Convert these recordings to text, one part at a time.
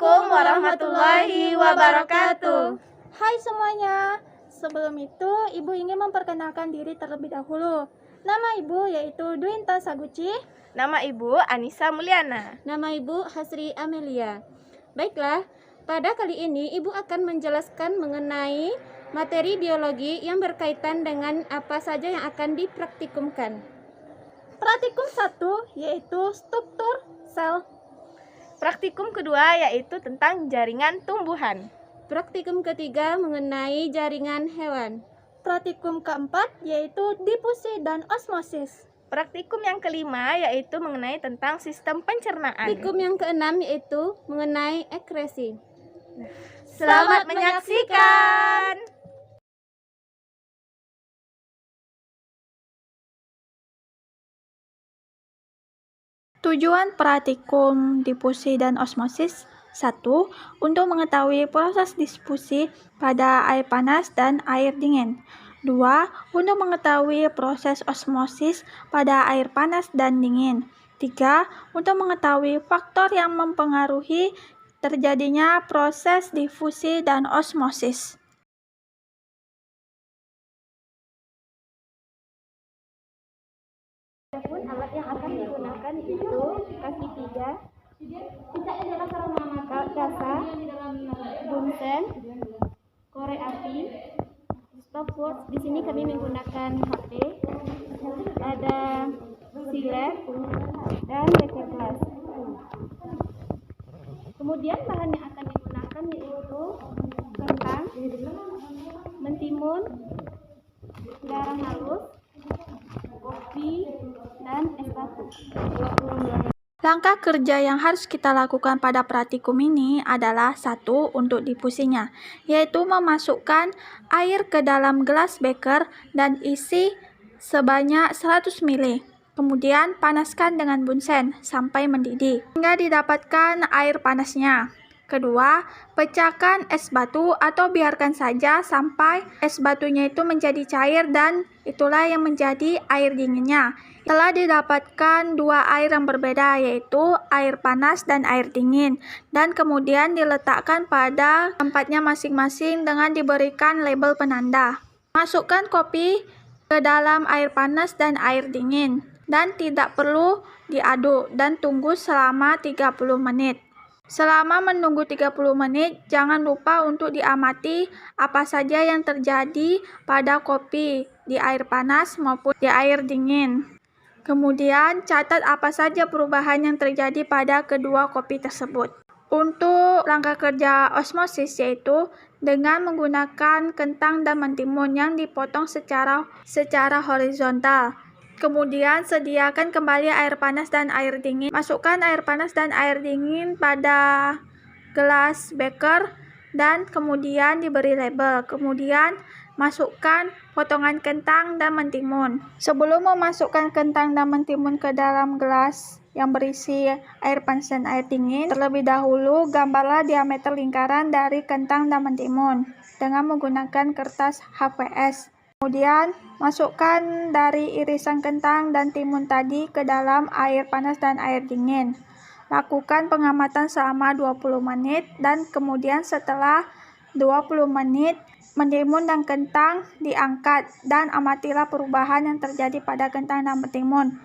Assalamualaikum warahmatullahi wabarakatuh. Hai semuanya, sebelum itu Ibu ingin memperkenalkan diri terlebih dahulu. Nama Ibu yaitu Dwinta Saguci. Nama Ibu Anissa Mulyana. Nama Ibu Hasri Amelia. Baiklah, pada kali ini Ibu akan menjelaskan mengenai materi biologi yang berkaitan dengan apa saja yang akan dipraktikumkan. Praktikum 1 yaitu struktur sel. Praktikum kedua yaitu tentang jaringan tumbuhan. Praktikum ketiga mengenai jaringan hewan. Praktikum keempat yaitu difusi dan osmosis. Praktikum yang kelima yaitu mengenai tentang sistem pencernaan. Praktikum yang keenam yaitu mengenai ekskresi. Selamat menyaksikan. Tujuan praktikum difusi dan osmosis 1. Untuk mengetahui proses difusi pada air panas dan air dingin. 2. Untuk mengetahui proses osmosis pada air panas dan dingin. 3. Untuk mengetahui faktor yang mempengaruhi terjadinya proses difusi dan osmosis. Adapun alat yang akan digunakan itu kaki 3, kasa, bunsen, korek api, stopwatch. Di sini kami menggunakan HP, ada silet dan beker gelas. Kemudian bahan yang akan digunakan yaitu kentang, mentimun, garam halus, kopi, dan es batu. Langkah kerja yang harus kita lakukan pada praktikum ini adalah 1. Untuk difusinya, yaitu memasukkan air ke dalam gelas beker dan isi sebanyak 100 ml. Kemudian panaskan dengan bunsen sampai mendidih hingga didapatkan air panasnya. Kedua, pecahkan es batu atau biarkan saja sampai es batunya itu menjadi cair dan itulah yang menjadi air dinginnya. Telah didapatkan dua air yang berbeda yaitu air panas dan air dingin dan kemudian diletakkan pada tempatnya masing-masing dengan diberikan label penanda. Masukkan kopi ke dalam air panas dan air dingin dan tidak perlu diaduk dan tunggu selama 30 menit. Selama menunggu 30 menit, jangan lupa untuk diamati apa saja yang terjadi pada kopi di air panas maupun di air dingin. Kemudian, catat apa saja perubahan yang terjadi pada kedua kopi tersebut. Untuk langkah kerja osmosis yaitu dengan menggunakan kentang dan mentimun yang dipotong secara horizontal. Kemudian sediakan kembali air panas dan air dingin. Masukkan air panas dan air dingin pada gelas beker dan kemudian diberi label. Kemudian masukkan potongan kentang dan mentimun. Sebelum memasukkan kentang dan mentimun ke dalam gelas yang berisi air panas dan air dingin, terlebih dahulu gambarlah diameter lingkaran dari kentang dan mentimun dengan menggunakan kertas HVS. Kemudian, masukkan dari irisan kentang dan timun tadi ke dalam air panas dan air dingin. Lakukan pengamatan selama 20 menit dan kemudian setelah 20 menit, mentimun dan kentang diangkat dan amatilah perubahan yang terjadi pada kentang dan mentimun.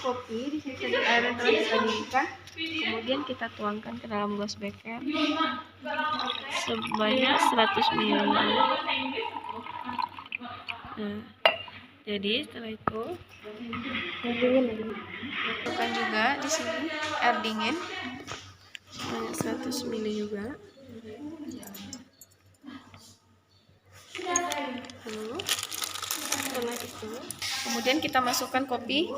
Kopi disisihkan air yang telah didinginkan, kemudian kita tuangkan ke dalam gelas beker sebanyak 100 ml. Nah, jadi setelah itu masukkan juga di sini air dingin sebanyak 100 ml juga. Kemudian kita masukkan kopi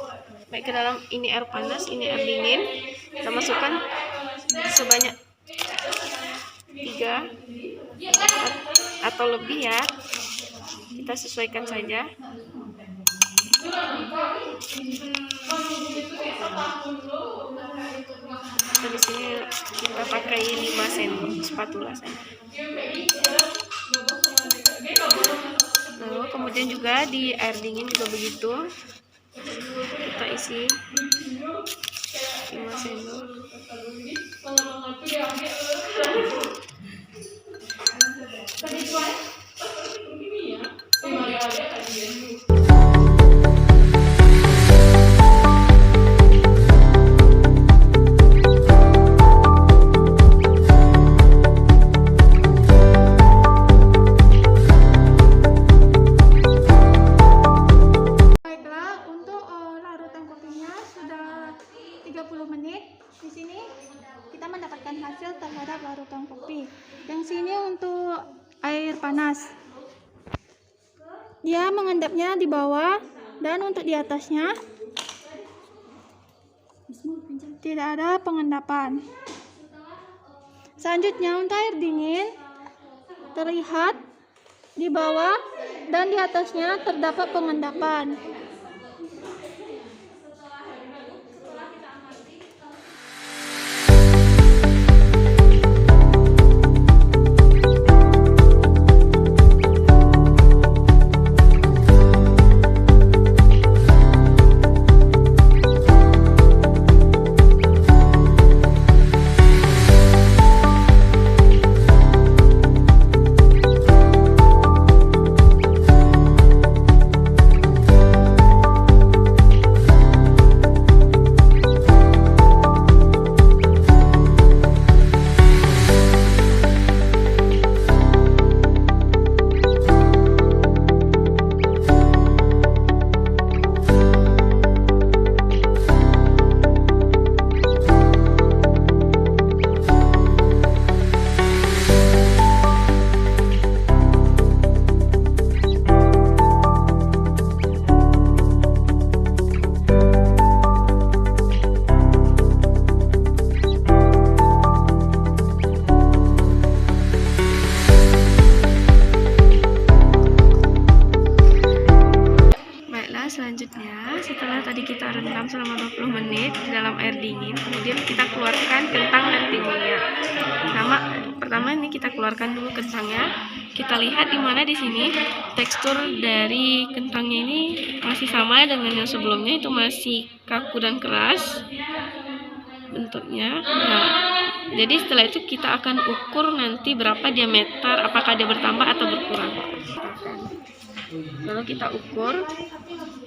baik ke dalam, ini air panas, ini air dingin. Kita masukkan sebanyak 3 atau lebih ya, kita sesuaikan saja. Di sini kita pakai 5 sendok spatula saja. Lalu kemudian juga di air dingin juga begitu, kita isi 5 sendok. Baiklah, untuk larutan kopinya sudah 30 menit. Di sini kita mendapatkan hasil terhadap larutan kopi. Yang sini untuk air panas, dia mengendapnya di bawah, dan untuk di atasnya tidak ada pengendapan. Selanjutnya untuk air dingin, terlihat di bawah dan di atasnya terdapat pengendapan. Selanjutnya, setelah tadi kita rendam selama 20 menit di dalam air dingin, kemudian kita keluarkan kentang dan timunnya. Pertama ini kita keluarkan dulu kentangnya. Kita lihat di mana di sini tekstur dari kentangnya ini masih sama dengan yang sebelumnya, itu masih kaku dan keras bentuknya. Nah, jadi setelah itu kita akan ukur nanti berapa diameter, apakah dia bertambah atau berkurang. Lalu kita ukur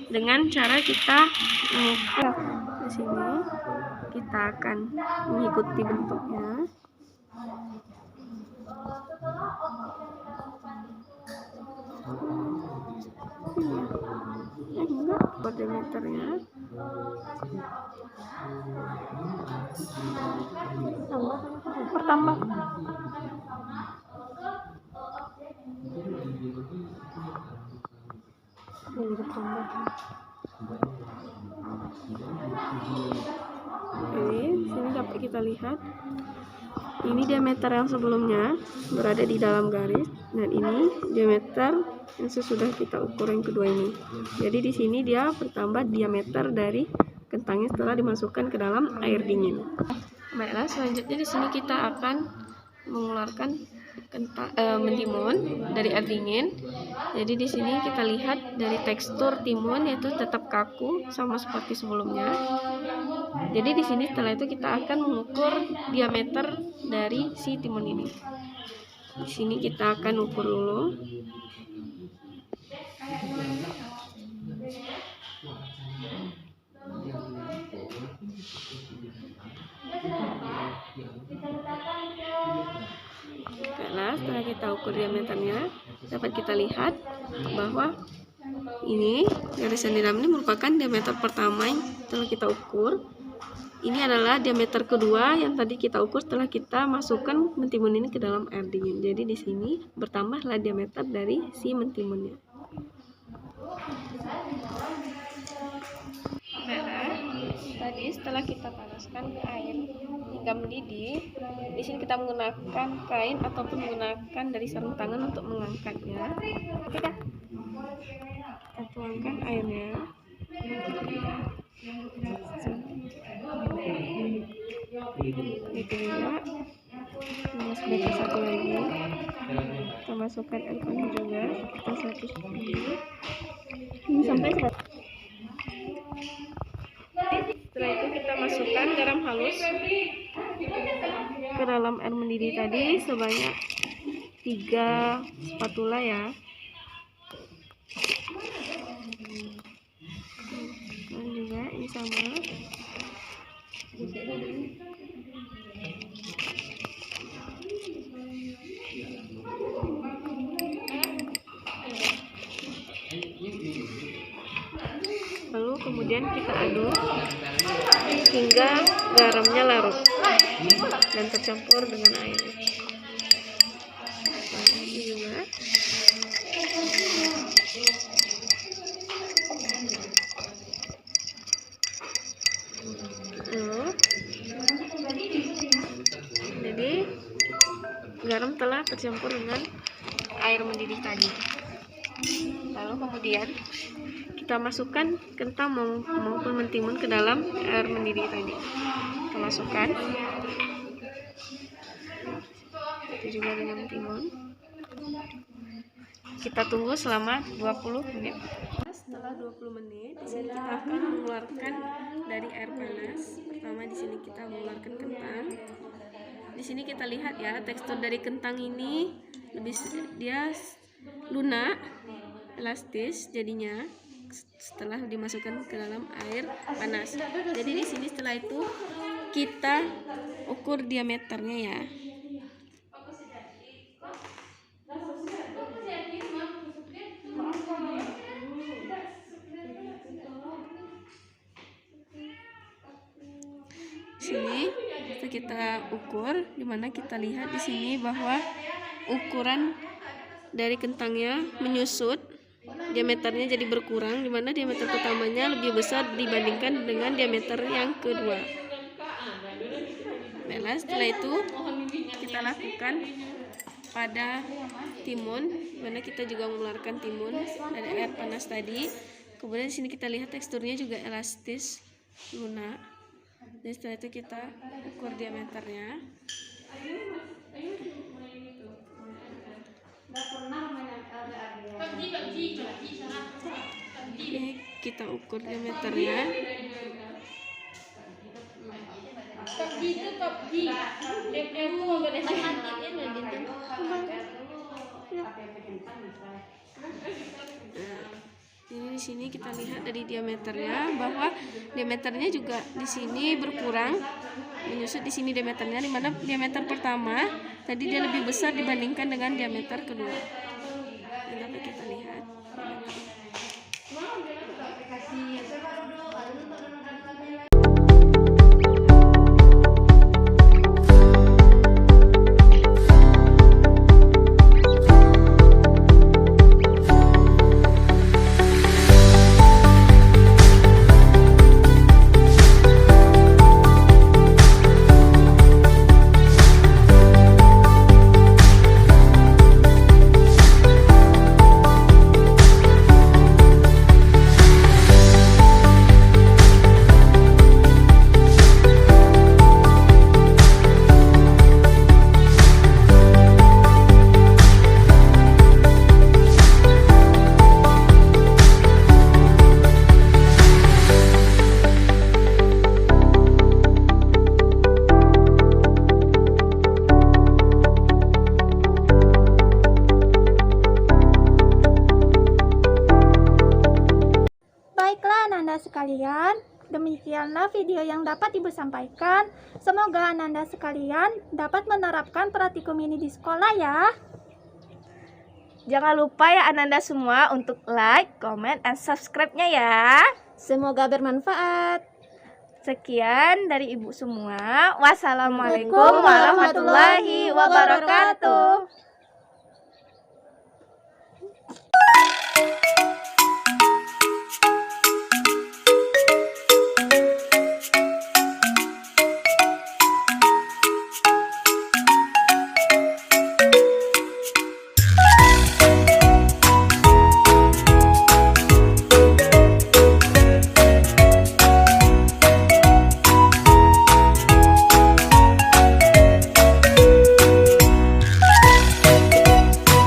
dengan cara kita mengukur di sini. Kita akan mengikuti bentuknya. Enggak, diameternya bertambah. Ini sini dapat kita lihat, ini diameter yang sebelumnya berada di dalam garis, dan ini diameter yang sesudah kita ukur yang kedua ini. Jadi di sini dia bertambah diameter dari kentangnya setelah dimasukkan ke dalam air dingin. Baiklah, selanjutnya di sini kita akan mengeluarkan mentimun dari air dingin. Jadi di sini kita lihat dari tekstur timun yaitu tetap kaku sama seperti sebelumnya. Jadi di sini setelah itu kita akan mengukur diameter dari si timun ini. Di sini kita akan ukur dulu. Karena setelah kita ukur diameternya, dapat kita lihat bahwa ini garisan di dalam ini merupakan diameter pertama yang telah kita ukur. Ini adalah diameter kedua yang tadi kita ukur setelah kita masukkan mentimun ini ke dalam air dingin. Jadi di sini bertambahlah diameter dari si mentimunnya. Jadi setelah kita panaskan air hingga mendidih, di sini kita menggunakan kain ataupun menggunakan dari sarung tangan untuk mengangkatnya. Oke kan? Kita tuangkan airnya. Itu juga. Mas beker satu lagi. Kita masukkan air panas juga sekitar 100 ml. Ini sampai 100. Setelah itu kita masukkan garam halus ke dalam air mendidih tadi sebanyak 3 spatula ya. Dan juga ini sama. Lalu kemudian kita aduk hingga garamnya larut dan tercampur dengan air. Ini juga. Jadi garam telah tercampur dengan air mendidih tadi. Lalu kemudian kita masukkan kentang maupun mentimun ke dalam air mendidih tadi. Kita masukkan. Itu juga dengan mentimun. Kita tunggu selama 20 menit. Setelah 20 menit, di sini kita akan mengeluarkan dari air panas. Pertama di sini kita mengeluarkan kentang. Di sini kita lihat ya, tekstur dari kentang ini dia lunak, elastis jadinya setelah dimasukkan ke dalam air panas. Jadi di sini setelah itu kita ukur diameternya ya. Sini kita ukur, dimana kita lihat di sini bahwa ukuran dari kentangnya menyusut, diameternya jadi berkurang, dimana diameter pertamanya lebih besar dibandingkan dengan diameter yang kedua. Nah, setelah itu kita lakukan pada timun, dimana kita juga mengeluarkan timun dari air panas tadi. Kemudian di sini kita lihat teksturnya juga elastis, lunak. Jadi setelah itu kita ukur diameternya. Ini kita ukur diameternya. Ini di sini kita lihat dari diameternya bahwa diameternya juga di sini berkurang, menyusut di sini diameternya, di mana diameter pertama tadi dia lebih besar dibandingkan dengan diameter kedua. Ini dapat kita lihat. Sekalian, demikianlah video yang dapat Ibu sampaikan. Semoga Ananda sekalian dapat menerapkan praktikum ini di sekolah ya. Jangan lupa ya Ananda semua untuk like, comment, and subscribe-nya ya. Semoga bermanfaat. Sekian dari Ibu semua. Wassalamualaikum warahmatullahi wabarakatuh.